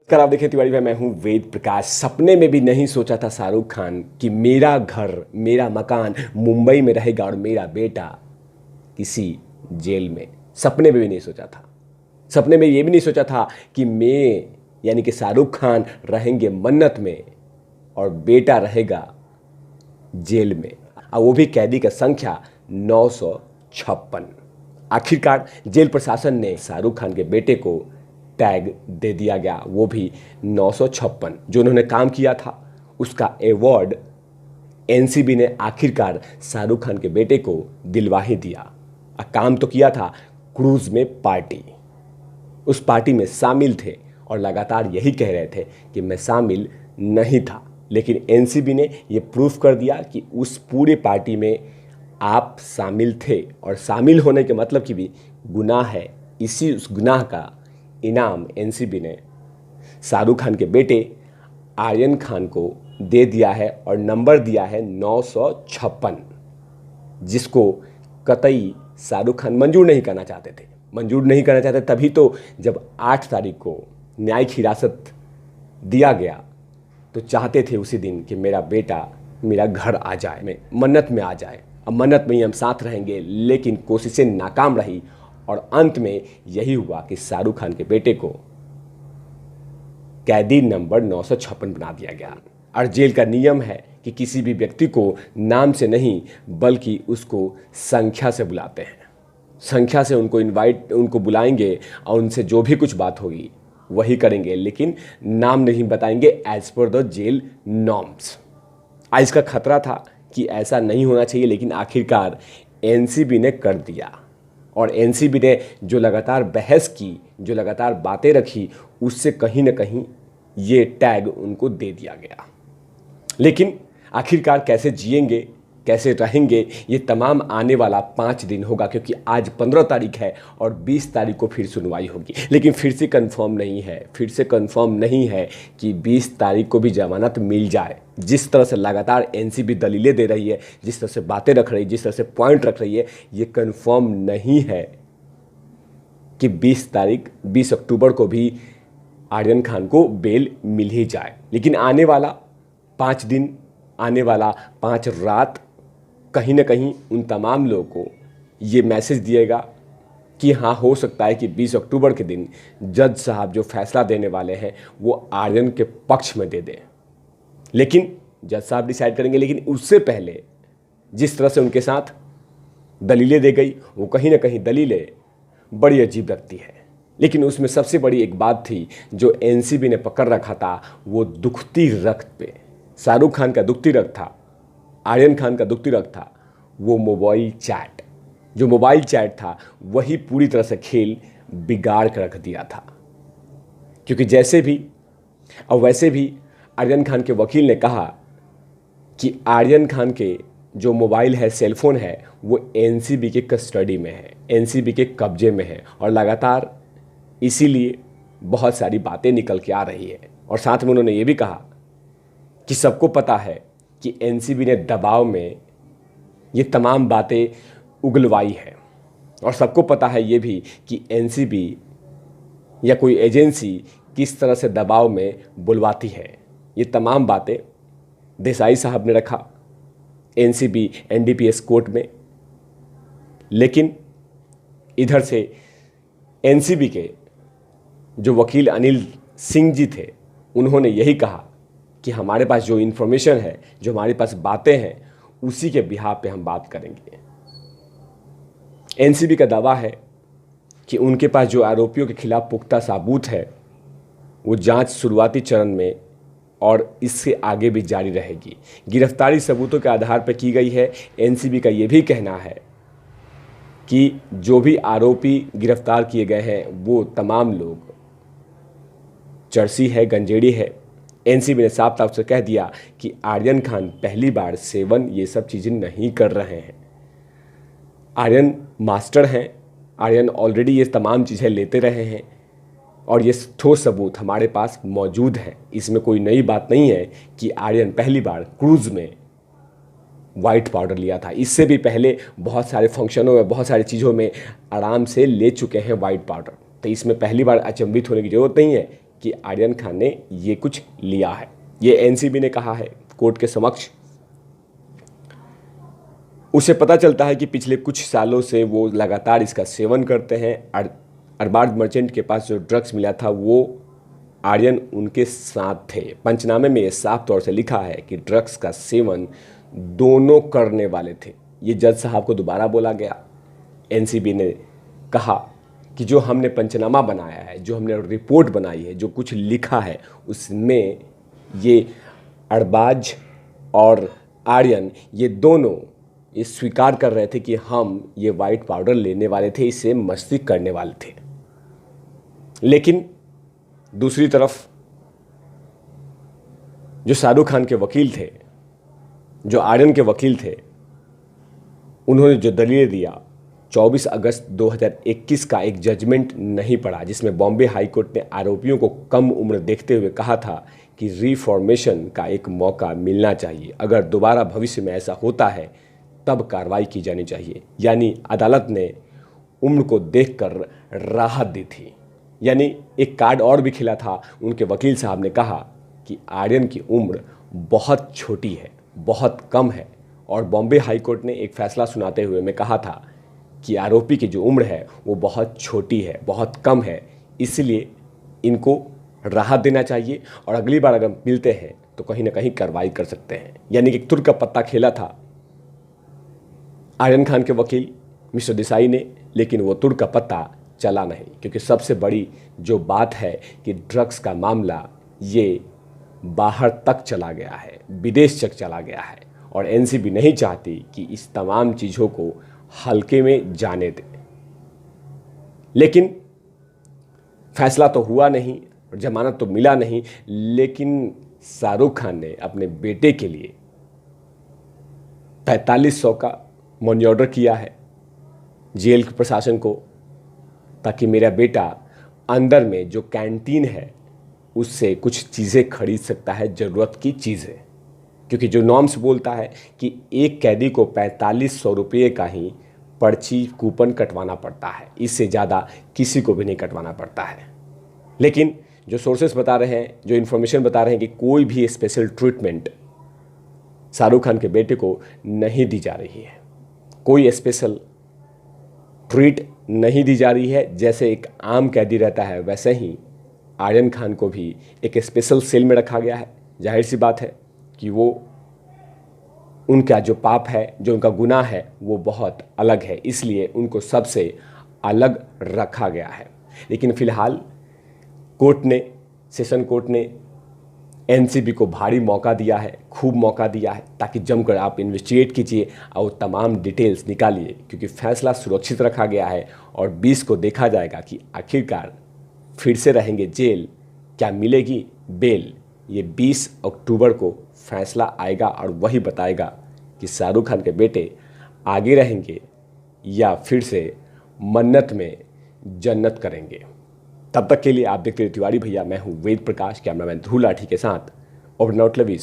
नमस्कार, आप देखें तिवारी भाई, मैं हूं वेद प्रकाश। सपने में भी नहीं सोचा था शाहरुख खान कि मेरा घर, मेरा मकान मुंबई में रहेगा और मेरा बेटा किसी जेल में। सपने में भी नहीं सोचा था। सपने में ये भी नहीं सोचा था कि मैं यानी कि शाहरुख खान रहेंगे मन्नत में और बेटा रहेगा जेल में, और वो भी कैदी का संख्या 956। आखिरकार जेल प्रशासन ने शाहरुख खान के बेटे को टैग दे दिया गया, वो भी 956। जो उन्होंने काम किया था उसका अवार्ड एनसीबी ने आखिरकार शाहरुख खान के बेटे को दिलवा ही दिया। काम तो किया था क्रूज में पार्टी, उस पार्टी में शामिल थे और लगातार यही कह रहे थे कि मैं शामिल नहीं था, लेकिन एनसीबी ने ये प्रूफ कर दिया कि उस पूरे पार्टी में आप शामिल थे, और शामिल होने के मतलब की भी गुनाह है। इसी उस गुनाह का इनाम एनसीबी ने शाहरुख खान के बेटे आर्यन खान को दे दिया है और नंबर दिया है 956, जिसको कतई शाहरुख खान मंजूर नहीं करना चाहते थे। मंजूर नहीं करना चाहते तभी तो जब 8 तारीख को न्यायिक हिरासत दिया गया तो चाहते थे उसी दिन कि मेरा बेटा मेरा घर आ जाए, मैं मन्नत में आ जाए। अब मन्नत में ही हम साथ रहेंगे, लेकिन कोशिशें नाकाम रही और अंत में यही हुआ कि शाहरुख खान के बेटे को कैदी नंबर 956 बना दिया गया। और जेल का नियम है कि किसी भी व्यक्ति को नाम से नहीं बल्कि उसको संख्या से बुलाते हैं। संख्या से उनको बुलाएंगे और उनसे जो भी कुछ बात होगी वही करेंगे, लेकिन नाम नहीं बताएंगे as per the jail norms. आज इसका खतरा था कि ऐसा नहीं होना चाहिए, लेकिन आखिरकार एनसीबी ने कर दिया। और एनसीबी ने जो लगातार बहस की, जो लगातार बातें रखी, उससे कहीं ना कहीं ये टैग उनको दे दिया गया। लेकिन आखिरकार कैसे जिएंगे, कैसे रहेंगे, ये तमाम आने वाला 5 दिन होगा, क्योंकि आज 15 तारीख है और 20 तारीख को फिर सुनवाई होगी। लेकिन फिर से कंफर्म नहीं है कि 20 तारीख को भी जमानत मिल जाए। जिस तरह से लगातार एनसीबी दलीलें दे रही है, जिस तरह से बातें रख रही है, जिस तरह से पॉइंट रख रही है, ये कंफर्म नहीं है कि 20 अक्टूबर को भी आर्यन खान को बेल मिल ही जाए। लेकिन आने वाला 5 दिन, आने वाला 5 रात कहीं ना कहीं उन तमाम लोगों को ये मैसेज दिएगा कि हाँ, हो सकता है कि 20 अक्टूबर के दिन जज साहब जो फैसला देने वाले हैं वो आर्यन के पक्ष में दे दें। लेकिन जज साहब डिसाइड करेंगे, लेकिन उससे पहले जिस तरह से उनके साथ दलीलें दे गई, वो कहीं ना कहीं दलीलें बड़ी अजीब लगती है। लेकिन उसमें सबसे बड़ी एक बात थी जो एनसीबी ने पकड़ रखा था, वो दुखती रक्त पे। शाहरुख खान का दुखती रक्त था, आर्यन खान का दुखती रक्त था वो मोबाइल चैट। जो मोबाइल चैट था वही पूरी तरह से खेल बिगाड़ कर रख दिया था, क्योंकि जैसे भी और वैसे भी आर्यन खान के वकील ने कहा कि आर्यन खान के जो मोबाइल है, सेलफोन है, वो एनसीबी के कस्टडी में है, एनसीबी के कब्जे में है, और लगातार इसीलिए बहुत सारी बातें निकल के आ रही है। और साथ में उन्होंने ये भी कहा कि सबको पता है कि एनसीबी ने दबाव में ये तमाम बातें उगलवाई है, और सबको पता है ये भी कि एनसीबी या कोई एजेंसी किस तरह से दबाव में बुलवाती है। ये तमाम बातें देसाई साहब ने रखा एनसीबी एनडीपीएस कोर्ट में। लेकिन इधर से एनसीबी के जो वकील अनिल सिंह जी थे, उन्होंने यही कहा कि हमारे पास जो इन्फॉर्मेशन है, जो हमारे पास बातें हैं, उसी के बिहाफ पे हम बात करेंगे। एनसीबी का दावा है कि उनके पास जो आरोपियों के खिलाफ पुख्ता सबूत है, वो जांच शुरुआती चरण में और इससे आगे भी जारी रहेगी। गिरफ्तारी सबूतों के आधार पर की गई है। एनसीबी का ये भी कहना है कि जो भी आरोपी गिरफ्तार किए गए हैं वो तमाम लोग चर्सी है, गंजेड़ी है। एनसीबी ने साफ तौर से कह दिया कि आर्यन खान पहली बार सेवन ये सब चीज़ें नहीं कर रहे हैं। आर्यन मास्टर हैं, आर्यन ऑलरेडी ये तमाम चीज़ें लेते रहे हैं, और ये ठोस सबूत हमारे पास मौजूद है। इसमें कोई नई बात नहीं है कि आर्यन पहली बार क्रूज में वाइट पाउडर लिया था। इससे भी पहले बहुत सारे फंक्शनों में, बहुत सारी चीज़ों में आराम से ले चुके हैं वाइट पाउडर। तो इसमें पहली बार अचंभित होने की ज़रूरत नहीं है कि आर्यन खान ने ये कुछ लिया है। ये एनसीबी ने कहा है कोर्ट के समक्ष। उसे पता चलता है कि पिछले कुछ सालों से वो लगातार इसका सेवन करते हैं। अरबाज मर्चेंट के पास जो ड्रग्स मिला था वो आर्यन उनके साथ थे। पंचनामे में ये साफ तौर से लिखा है कि ड्रग्स का सेवन दोनों करने वाले थे। ये जज साहब को दोबारा बोला गया। एनसीबी ने कहा कि जो हमने पंचनामा बनाया है, जो हमने रिपोर्ट बनाई है, जो कुछ लिखा है, उसमें ये अरबाज और आर्यन ये दोनों ये स्वीकार कर रहे थे कि हम ये वाइट पाउडर लेने वाले थे, इससे मस्ती करने वाले थे। लेकिन दूसरी तरफ जो शाहरुख खान के वकील थे, जो आर्यन के वकील थे, उन्होंने जो दलीलें दिया, 24 अगस्त 2021 का एक जजमेंट नहीं पड़ा जिसमें बॉम्बे हाई कोर्ट ने आरोपियों को कम उम्र देखते हुए कहा था कि रिफॉर्मेशन का एक मौका मिलना चाहिए। अगर दोबारा भविष्य में ऐसा होता है तब कार्रवाई की जानी चाहिए। यानी अदालत ने उम्र को देखकर राहत दी थी। यानी एक कार्ड और भी खिला था। उनके वकील साहब ने कहा कि आर्यन की उम्र बहुत छोटी है, बहुत कम है। और बॉम्बे हाई कोर्ट ने एक फैसला सुनाते हुए में कहा था कि आरोपी की जो उम्र है वो बहुत छोटी है, बहुत कम है, इसलिए इनको राहत देना चाहिए और अगली बार अगर मिलते हैं तो कहीं ना कहीं कार्रवाई कर सकते हैं। यानी कि तुर्क का पत्ता खेला था आर्यन खान के वकील मिस्टर देसाई ने, लेकिन वो तुर्क का पत्ता चला नहीं। क्योंकि सबसे बड़ी जो बात है कि ड्रग्स का मामला ये बाहर तक चला गया है, विदेश तक चला गया है और एनसीबी नहीं चाहती कि इस तमाम चीज़ों को हल्के में जाने दे। लेकिन फैसला तो हुआ नहीं, जमानत तो मिला नहीं, लेकिन शाहरुख खान ने अपने बेटे के लिए 4500 का मनी ऑर्डर किया है जेल के प्रशासन को, ताकि मेरा बेटा अंदर में जो कैंटीन है उससे कुछ चीज़ें खरीद सकता है, ज़रूरत की चीज़ें। क्योंकि जो नॉर्म्स बोलता है कि एक कैदी को 4500 रुपये का ही पर्ची कूपन कटवाना पड़ता है, इससे ज़्यादा किसी को भी नहीं कटवाना पड़ता है। लेकिन जो सोर्सेस बता रहे हैं, जो इन्फॉर्मेशन बता रहे हैं कि कोई भी स्पेशल ट्रीटमेंट शाहरुख खान के बेटे को नहीं दी जा रही है, कोई स्पेशल ट्रीट नहीं दी जा रही है। जैसे एक आम कैदी रहता है वैसे ही आर्यन खान को भी एक स्पेशल सेल में रखा गया है। जाहिर सी बात है कि वो उनका जो पाप है, जो उनका गुनाह है, वो बहुत अलग है, इसलिए उनको सबसे अलग रखा गया है। लेकिन फिलहाल कोर्ट ने, सेशन कोर्ट ने एनसीबी को भारी मौका दिया है, खूब मौका दिया है, ताकि जमकर आप इन्वेस्टिगेट कीजिए और तमाम डिटेल्स निकालिए। क्योंकि फैसला सुरक्षित रखा गया है और 20 को देखा जाएगा कि आखिरकार फिर से रहेंगे जेल, क्या मिलेगी बेल। ये 20 अक्टूबर को फैसला आएगा और वही बताएगा कि शाहरुख खान के बेटे आगे रहेंगे या फिर से मन्नत में जन्नत करेंगे। तब तक के लिए आप देखते रहिए तिवारी भैया। मैं हूँ वेद प्रकाश, कैमरामैन ध्रुव लाठी के साथ। Over now lovies.